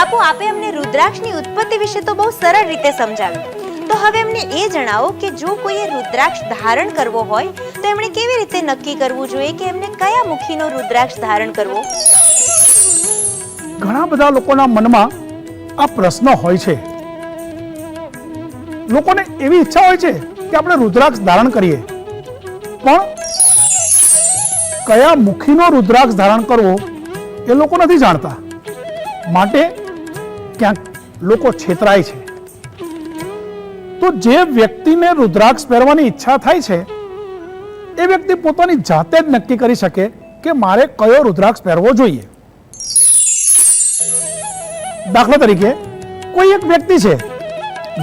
બાપુ, આપે અમને રુદ્રાક્ષની ઉત્પત્તિ વિશે તો બહુ સરળ રીતે સમજાવ્યું, તો હવે અમને એ જણાવો કે જો કોઈએ રુદ્રાક્ષ ધારણ કરવો હોય તો એમણે કેવી રીતે નક્કી કરવું જોઈએ કે એમને કયા મુખીનો રુદ્રાક્ષ ધારણ કરવો? ઘણા બધા લોકોના મનમાં આ પ્રશ્ન હોય છે. લોકોને એવી ઈચ્છા હોય છે કે આપણે રુદ્રાક્ષ ધારણ કરીએ, પણ કયા મુખીનો રુદ્રાક્ષ ધારણ કરવો એ લોકો નથી જાણતા. માટે ક્યાંક લોકો છેતરાય છે. તો જે વ્યક્તિને રુદ્રાક્ષ પહેરવાની ઈચ્છા થાય છે એ વ્યક્તિ પોતાની જાતે જ નક્કી કરી શકે કે મારે કયો રુદ્રાક્ષ પહેરવો જોઈએ. દાખલા તરીકે કોઈ એક વ્યક્તિ છે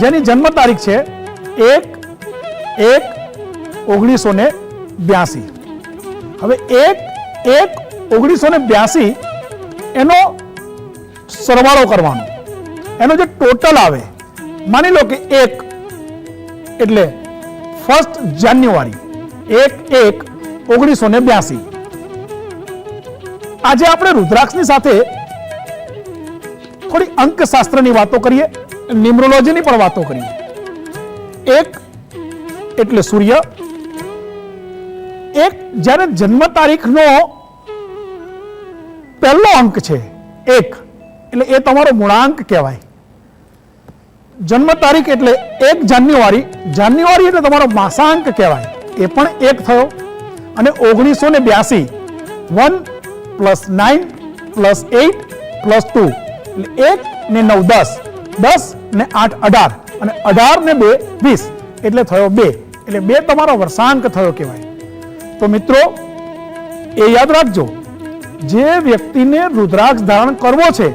જેની જન્મ તારીખ છે 1/1/1982. હવે 1/1/1982 એનો સરવાળો કરવાનો, એનો જે ટોટલ આવે, માની લો કે 1 એટલે 1 જાન્યુઆરી 1/1/1982. આજે આપણે રુદ્રાક્ષની સાથે થોડી અંકશાસ્ત્રની વાતો કરીએ, ન્યુમરોલોજીની પણ વાતો કરીએ. 1 એટલે સૂર્ય. 1 જ્યારે જન્મ તારીખનો પહેલો અંક છે 1 એટલે એ તમારો મૂળાંક કહેવાય. જન્મ તારીખ એટલે 1 જાન્યુઆરી, જાન્યુઆરી એટલે તમારો માસાંક કહેવાય, એ પણ 1 થયો. અને 1982 1 + 9 + 8 + 2 એટલે 1 ને 9 10, 10 ને 8 18 અને 18 ને 2 20 એટલે થયો 2. એટલે 2 તમારો વર્ષાંક થયો કહેવાય. તો મિત્રો એ યાદ રાખજો, જે વ્યક્તિને રુદ્રાક્ષ ધારણ કરવો છે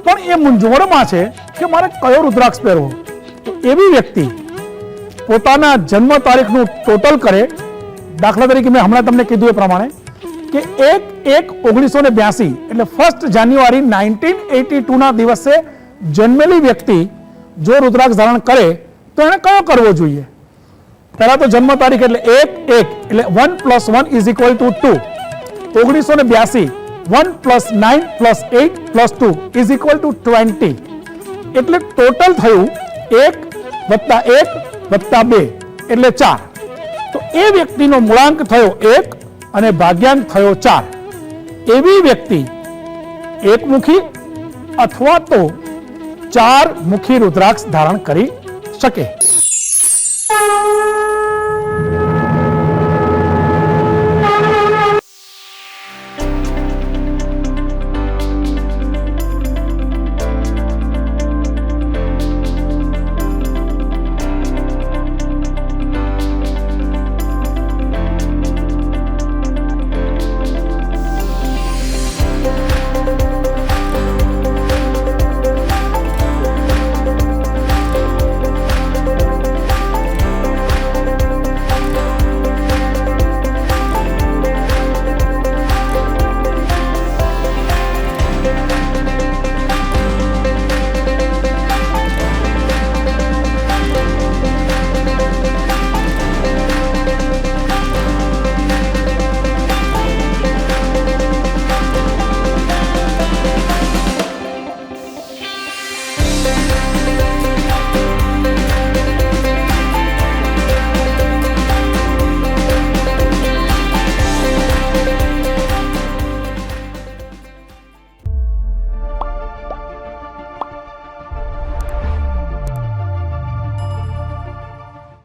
પણ એ મૂંઝવણમાં છે કે મારે કયો રુદ્રાક્ષ પહેરવો, તો એવી વ્યક્તિ પોતાના જન્મ તારીખનું ટોટલ કરે. દાખલા તરીકે મેં હમણાં તમને કીધું એ પ્રમાણે કે 1/1/1982 એટલે 1 જાન્યુઆરી 1982 ના દિવસે જન્મેલી વ્યક્તિ જો રુદ્રાક્ષ ધારણ કરે તો એને કયો કરવો જોઈએ? પહેલા તો જન્મ તારીખ એટલે 1/1 એટલે 1 + 1 = 2. 1982 1 + 9 + 8 + 2 = 20. એટલે ટોટલ થયું 1 + 1 + 2 એટલે 4. તો એ વ્યક્તિનો મૂળાંક થયો 1 અને ભાગ્યાંક થયો 4. એવી વ્યક્તિ એકમુખી અથવા તો 4 મુખી રુદ્રાક્ષ ધારણ કરી શકે.